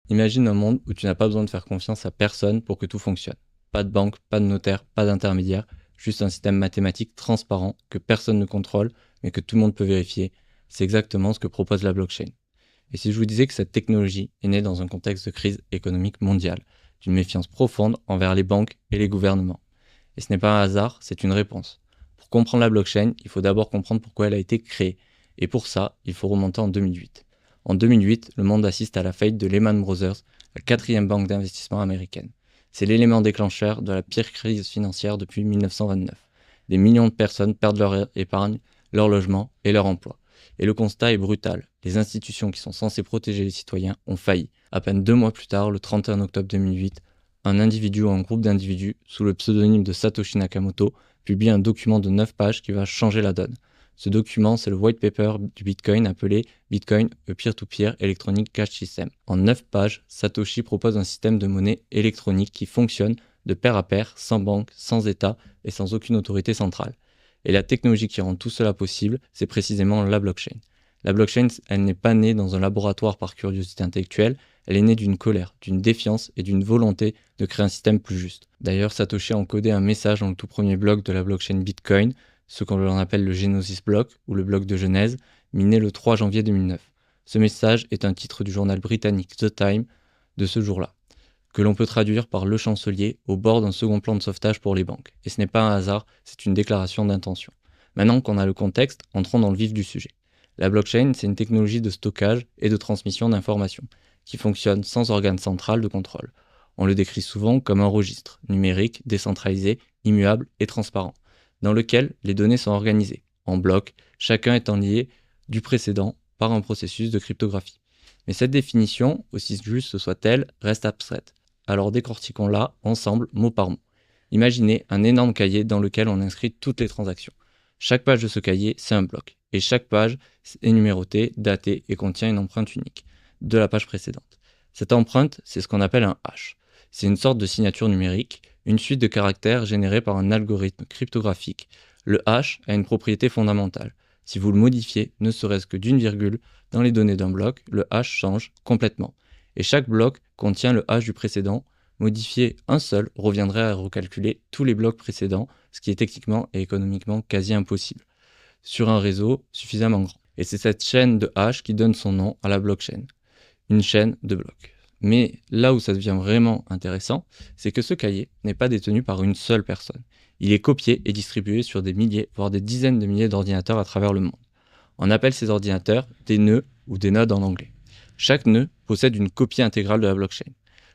Imagine un monde où tu n'as pas besoin de faire confiance à personne pour que tout fonctionne. Pas de banque, pas de notaire, pas d'intermédiaire, juste un système mathématique transparent que personne ne contrôle, mais que tout le monde peut vérifier. C'est exactement ce que propose la blockchain. Et si je vous disais que cette technologie est née dans un contexte de crise économique mondiale, d'une méfiance profonde envers les banques et les gouvernements. Et ce n'est pas un hasard, c'est une réponse. Pour comprendre la blockchain, il faut d'abord comprendre pourquoi elle a été créée. Et pour ça, il faut remonter en 2008. En 2008, le monde assiste à la faillite de Lehman Brothers, la quatrième banque d'investissement américaine. C'est l'élément déclencheur de la pire crise financière depuis 1929. Des millions de personnes perdent leur épargne, leur logement et leur emploi. Et le constat est brutal. Les institutions qui sont censées protéger les citoyens ont failli. À peine 2 mois plus tard, le 31 octobre 2008, un individu ou un groupe d'individus, sous le pseudonyme de Satoshi Nakamoto, publie un document de 9 pages qui va changer la donne. Ce document, c'est le white paper du Bitcoin appelé Bitcoin a Peer-to-Peer Electronic Cash System. En 9 pages, Satoshi propose un système de monnaie électronique qui fonctionne de pair à pair, sans banque, sans État et sans aucune autorité centrale. Et la technologie qui rend tout cela possible, c'est précisément la blockchain. La blockchain, elle n'est pas née dans un laboratoire par curiosité intellectuelle, elle est née d'une colère, d'une défiance et d'une volonté de créer un système plus juste. D'ailleurs, Satoshi a encodé un message dans le tout premier bloc de la blockchain Bitcoin, ce qu'on appelle le Genesis Block ou le bloc de Genèse, miné le 3 janvier 2009. Ce message est un titre du journal britannique The Time de ce jour-là, que l'on peut traduire par le chancelier au bord d'un second plan de sauvetage pour les banques. Et ce n'est pas un hasard, c'est une déclaration d'intention. Maintenant qu'on a le contexte, entrons dans le vif du sujet. La blockchain, c'est une technologie de stockage et de transmission d'informations qui fonctionne sans organe central de contrôle. On le décrit souvent comme un registre numérique, décentralisé, immuable et transparent, dans lequel les données sont organisées, en blocs, chacun étant lié du précédent par un processus de cryptographie. Mais cette définition, aussi juste soit-elle, reste abstraite. Alors décortiquons-la ensemble, mot par mot. Imaginez un énorme cahier dans lequel on inscrit toutes les transactions. Chaque page de ce cahier, c'est un bloc. Et chaque page est numérotée, datée et contient une empreinte unique de la page précédente. Cette empreinte, c'est ce qu'on appelle un hash. C'est une sorte de signature numérique, une suite de caractères générés par un algorithme cryptographique. Le hash a une propriété fondamentale. Si vous le modifiez, ne serait-ce que d'une virgule, dans les données d'un bloc, le hash change complètement. Et chaque bloc contient le hash du précédent. Modifier un seul reviendrait à recalculer tous les blocs précédents, ce qui est techniquement et économiquement quasi impossible, sur un réseau suffisamment grand. Et c'est cette chaîne de hash qui donne son nom à la blockchain, une chaîne de blocs. Mais là où ça devient vraiment intéressant, c'est que ce cahier n'est pas détenu par une seule personne. Il est copié et distribué sur des milliers, voire des dizaines de milliers d'ordinateurs à travers le monde. On appelle ces ordinateurs des nœuds ou des nodes en anglais. Chaque nœud possède une copie intégrale de la blockchain.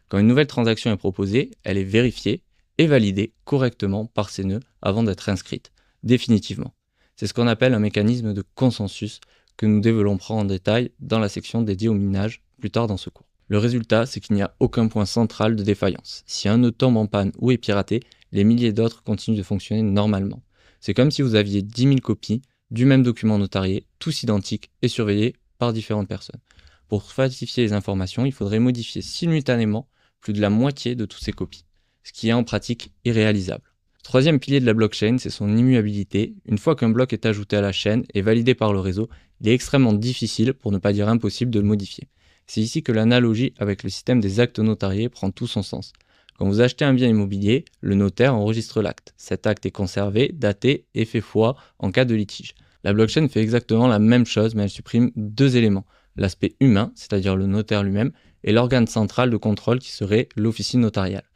Quand une nouvelle transaction est proposée, elle est vérifiée et validée correctement par ces nœuds avant d'être inscrite, définitivement. C'est ce qu'on appelle un mécanisme de consensus que nous développerons en détail dans la section dédiée au minage plus tard dans ce cours. Le résultat, c'est qu'il n'y a aucun point central de défaillance. Si un nœud tombe en panne ou est piraté, les milliers d'autres continuent de fonctionner normalement. C'est comme si vous aviez 10 000 copies du même document notarié, tous identiques et surveillés par différentes personnes. Pour falsifier les informations, il faudrait modifier simultanément plus de la moitié de toutes ces copies, ce qui est en pratique irréalisable. Le troisième pilier de la blockchain, c'est son immuabilité. Une fois qu'un bloc est ajouté à la chaîne et validé par le réseau, il est extrêmement difficile, pour ne pas dire impossible, de le modifier. C'est ici que l'analogie avec le système des actes notariés prend tout son sens. Quand vous achetez un bien immobilier, le notaire enregistre l'acte. Cet acte est conservé, daté et fait foi en cas de litige. La blockchain fait exactement la même chose, mais elle supprime deux éléments. L'aspect humain, c'est-à-dire le notaire lui-même, et l'organe central de contrôle qui serait l'officine notariale.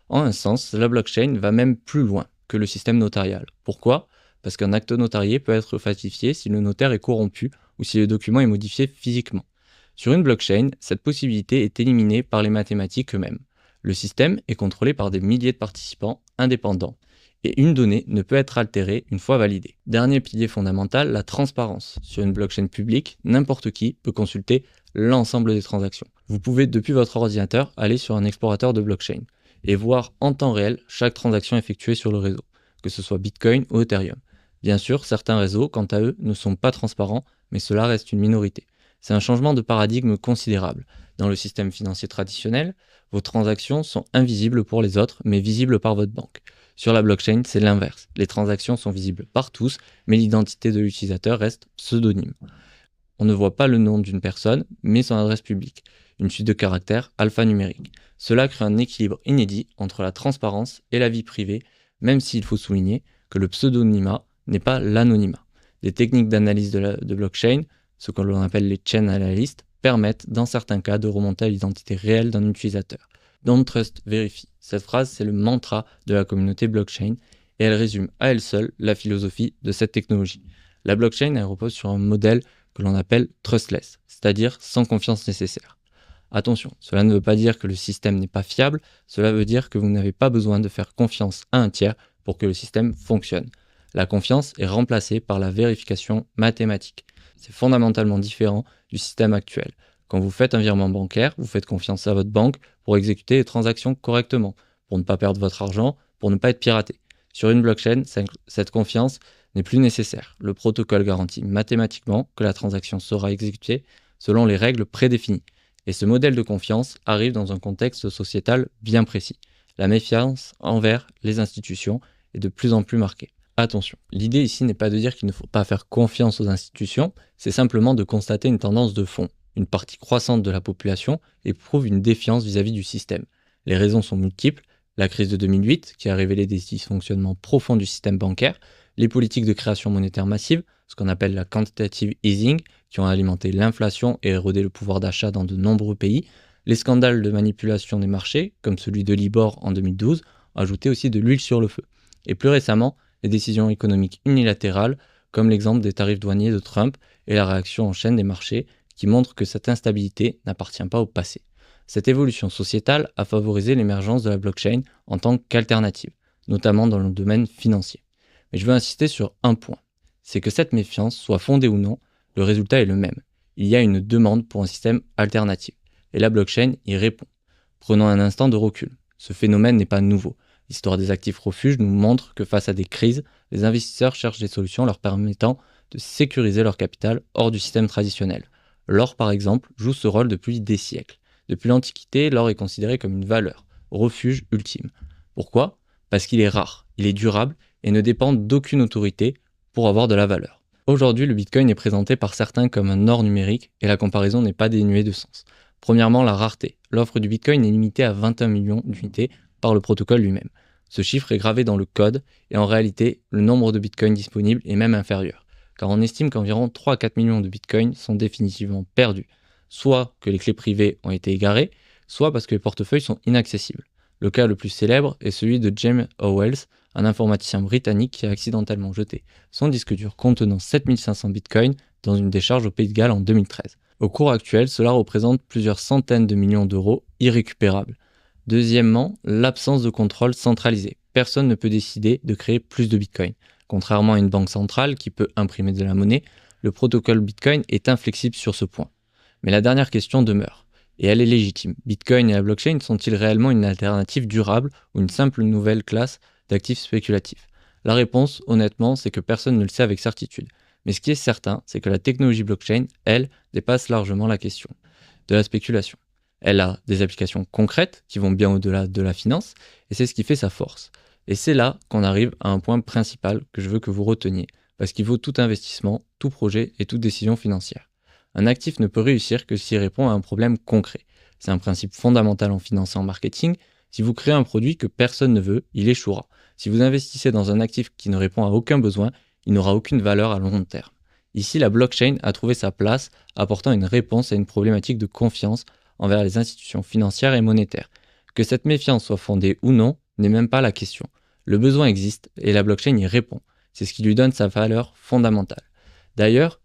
En un sens, la blockchain va même plus loin que le système notarial. Pourquoi ? Parce qu'un acte notarié peut être falsifié si le notaire est corrompu ou si le document est modifié physiquement. Sur une blockchain, cette possibilité est éliminée par les mathématiques eux-mêmes. Le système est contrôlé par des milliers de participants indépendants et une donnée ne peut être altérée une fois validée. Dernier pilier fondamental, la transparence. Sur une blockchain publique, n'importe qui peut consulter l'ensemble des transactions. Vous pouvez depuis votre ordinateur aller sur un explorateur de blockchain et voir en temps réel chaque transaction effectuée sur le réseau, que ce soit Bitcoin ou Ethereum. Bien sûr, certains réseaux, quant à eux, ne sont pas transparents, mais cela reste une minorité. C'est un changement de paradigme considérable. Dans le système financier traditionnel, vos transactions sont invisibles pour les autres, mais visibles par votre banque. Sur la blockchain, c'est l'inverse. Les transactions sont visibles par tous, mais l'identité de l'utilisateur reste pseudonyme. on ne voit pas le nom d'une personne, mais son adresse publique, une suite de caractères alphanumériques. Cela crée un équilibre inédit entre la transparence et la vie privée, même s'il faut souligner que le pseudonymat n'est pas l'anonymat. Des techniques d'analyse de blockchain, ce que l'on appelle les chain analysts, permettent dans certains cas de remonter à l'identité réelle d'un utilisateur. Don't trust, verify. Cette phrase, c'est le mantra de la communauté blockchain et elle résume à elle seule la philosophie de cette technologie. La blockchain, elle repose sur un modèle que l'on appelle trustless, c'est-à-dire sans confiance nécessaire. Attention, cela ne veut pas dire que le système n'est pas fiable, cela veut dire que vous n'avez pas besoin de faire confiance à un tiers pour que le système fonctionne. La confiance est remplacée par la vérification mathématique. C'est fondamentalement différent du système actuel. Quand vous faites un virement bancaire, vous faites confiance à votre banque pour exécuter les transactions correctement, pour ne pas perdre votre argent, pour ne pas être piraté. Sur une blockchain, cette confiance n'est plus nécessaire. Le protocole garantit mathématiquement que la transaction sera exécutée selon les règles prédéfinies. Et ce modèle de confiance arrive dans un contexte sociétal bien précis. La méfiance envers les institutions est de plus en plus marquée. Attention, l'idée ici n'est pas de dire qu'il ne faut pas faire confiance aux institutions, c'est simplement de constater une tendance de fond. Une partie croissante de la population éprouve une défiance vis-à-vis du système. Les raisons sont multiples, la crise de 2008 qui a révélé des dysfonctionnements profonds du système bancaire, les politiques de création monétaire massive, ce qu'on appelle la quantitative easing, qui ont alimenté l'inflation et érodé le pouvoir d'achat dans de nombreux pays, les scandales de manipulation des marchés, comme celui de Libor en 2012, ont ajouté aussi de l'huile sur le feu. Et plus récemment, les décisions économiques unilatérales, comme l'exemple des tarifs douaniers de Trump et la réaction en chaîne des marchés, qui montrent que cette instabilité n'appartient pas au passé. Cette évolution sociétale a favorisé l'émergence de la blockchain en tant qu'alternative, notamment dans le domaine financier. Mais je veux insister sur un point, c'est que cette méfiance, soit fondée ou non, le résultat est le même. Il y a une demande pour un système alternatif, et la blockchain y répond. Prenons un instant de recul. Ce phénomène n'est pas nouveau. L'histoire des actifs refuges nous montre que face à des crises, les investisseurs cherchent des solutions leur permettant de sécuriser leur capital hors du système traditionnel. L'or, par exemple, joue ce rôle depuis des siècles. Depuis l'Antiquité, l'or est considéré comme une valeur, refuge ultime. Pourquoi ? Parce qu'il est rare, il est durable et ne dépend d'aucune autorité pour avoir de la valeur. Aujourd'hui, le Bitcoin est présenté par certains comme un or numérique et la comparaison n'est pas dénuée de sens. Premièrement, la rareté. L'offre du Bitcoin est limitée à 21 millions d'unités par le protocole lui-même. Ce chiffre est gravé dans le code et en réalité, le nombre de Bitcoins disponibles est même inférieur, car on estime qu'environ 3 à 4 millions de Bitcoins sont définitivement perdus, soit que les clés privées ont été égarées, soit parce que les portefeuilles sont inaccessibles. Le cas le plus célèbre est celui de James Howells, un informaticien britannique qui a accidentellement jeté son disque dur contenant 7500 bitcoins dans une décharge au Pays de Galles en 2013. Au cours actuel, cela représente plusieurs centaines de millions d'euros irrécupérables. Deuxièmement, l'absence de contrôle centralisé. Personne ne peut décider de créer plus de bitcoins. Contrairement à une banque centrale qui peut imprimer de la monnaie, le protocole Bitcoin est inflexible sur ce point. Mais la dernière question demeure, et elle est légitime. Bitcoin et la blockchain sont-ils réellement une alternative durable ou une simple nouvelle classe d'actifs spéculatifs ? La réponse, honnêtement, c'est que personne ne le sait avec certitude. Mais ce qui est certain, c'est que la technologie blockchain, elle, dépasse largement la question de la spéculation. Elle a des applications concrètes qui vont bien au-delà de la finance, et c'est ce qui fait sa force. Et c'est là qu'on arrive à un point principal que je veux que vous reteniez, parce qu'il vaut tout investissement, tout projet et toute décision financière. Un actif ne peut réussir que s'il répond à un problème concret. C'est un principe fondamental en finance et en marketing. Si vous créez un produit que personne ne veut, il échouera. Si vous investissez dans un actif qui ne répond à aucun besoin, il n'aura aucune valeur à long terme. Ici, la blockchain a trouvé sa place, apportant une réponse à une problématique de confiance envers les institutions financières et monétaires. Que cette méfiance soit fondée ou non n'est même pas la question. Le besoin existe et la blockchain y répond. C'est ce qui lui donne sa valeur fondamentale. D'ailleurs,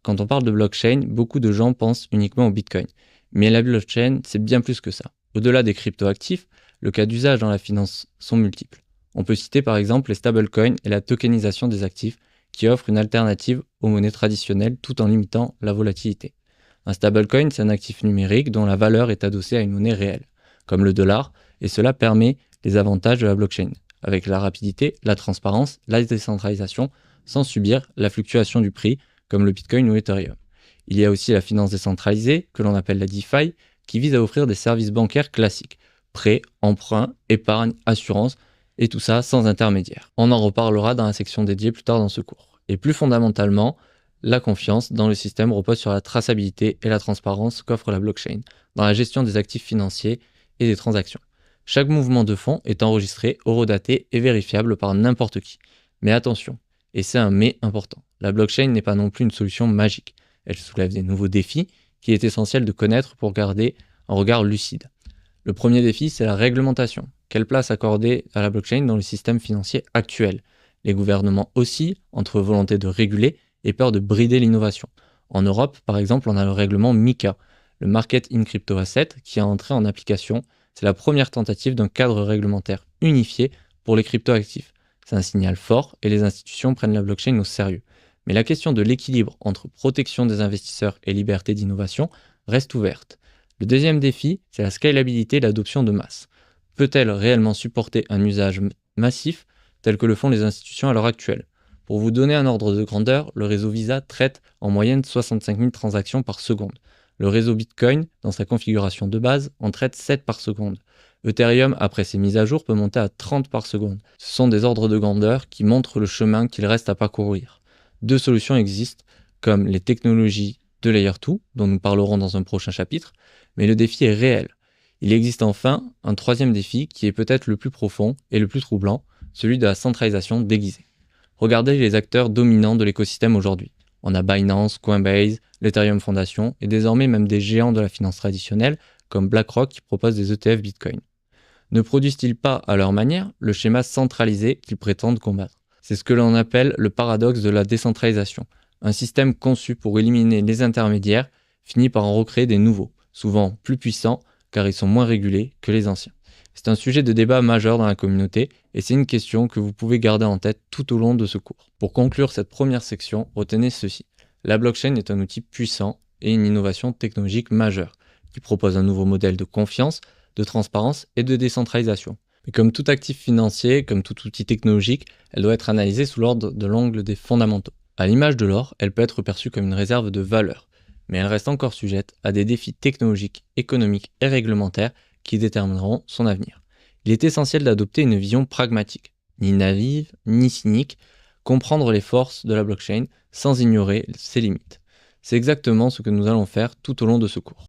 quand on parle de blockchain, beaucoup de gens pensent uniquement au Bitcoin. Mais la blockchain, c'est bien plus que ça. Au-delà des cryptoactifs, le cas d'usage dans la finance sont multiples. On peut citer par exemple les stablecoins et la tokenisation des actifs qui offrent une alternative aux monnaies traditionnelles tout en limitant la volatilité. Un stablecoin, c'est un actif numérique dont la valeur est adossée à une monnaie réelle, comme le dollar, et cela permet les avantages de la blockchain, avec la rapidité, la transparence, la décentralisation, sans subir la fluctuation du prix, comme le Bitcoin ou Ethereum. Il y a aussi la finance décentralisée, que l'on appelle la DeFi, qui vise à offrir des services bancaires classiques, prêts, emprunts, épargne, assurance, et tout ça sans intermédiaire. On en reparlera dans la section dédiée plus tard dans ce cours. Et plus fondamentalement, La confiance dans le système repose sur la traçabilité et la transparence qu'offre la blockchain dans la gestion des actifs financiers et des transactions. Chaque mouvement de fonds est enregistré, horodaté et vérifiable par n'importe qui. Mais attention, et c'est un mais important, la blockchain n'est pas non plus une solution magique. Elle soulève des nouveaux défis qu'il est essentiel de connaître pour garder un regard lucide. Le premier défi, c'est la réglementation. Quelle place accorder à la blockchain dans le système financier actuel? Les gouvernements oscillent entre volonté de réguler et peur de brider l'innovation. En Europe, par exemple, on a le règlement MiCA, le Market in Crypto Asset, qui est entré en application. C'est la première tentative d'un cadre réglementaire unifié pour les cryptoactifs. C'est un signal fort et les institutions prennent la blockchain au sérieux. Mais la question de l'équilibre entre protection des investisseurs et liberté d'innovation reste ouverte. Le deuxième défi, c'est la scalabilité et l'adoption de masse. Peut-elle réellement supporter un usage massif tel que le font les institutions à l'heure actuelle? Pour vous donner un ordre de grandeur, le réseau Visa traite en moyenne 65 000 transactions par seconde. Le réseau Bitcoin, dans sa configuration de base, en traite 7 par seconde. Ethereum, après ses mises à jour, peut monter à 30 par seconde. Ce sont des ordres de grandeur qui montrent le chemin qu'il reste à parcourir. Deux solutions existent, comme les technologies de Layer 2, dont nous parlerons dans un prochain chapitre, mais le défi est réel. Il existe enfin un troisième défi qui est peut-être le plus profond et le plus troublant, celui de la centralisation déguisée. Regardez les acteurs dominants de l'écosystème aujourd'hui. On a Binance, Coinbase, l'Ethereum Foundation et désormais même des géants de la finance traditionnelle comme BlackRock qui proposent des ETF Bitcoin. Ne produisent-ils pas à leur manière le schéma centralisé qu'ils prétendent combattre? C'est ce que l'on appelle le paradoxe de la décentralisation. Un système conçu pour éliminer les intermédiaires finit par en recréer des nouveaux, souvent plus puissants car ils sont moins régulés que les anciens. C'est un sujet de débat majeur dans la communauté et c'est une question que vous pouvez garder en tête tout au long de ce cours. Pour conclure cette première section, retenez ceci. La blockchain est un outil puissant et une innovation technologique majeure qui propose un nouveau modèle de confiance, de transparence et de décentralisation. Mais comme tout actif financier, comme tout outil technologique, elle doit être analysée sous l'angle des fondamentaux. À l'image de l'or, elle peut être perçue comme une réserve de valeur, mais elle reste encore sujette à des défis technologiques, économiques et réglementaires qui détermineront son avenir. Il est essentiel d'adopter une vision pragmatique, ni naïve, ni cynique, comprendre les forces de la blockchain sans ignorer ses limites. C'est exactement ce que nous allons faire tout au long de ce cours.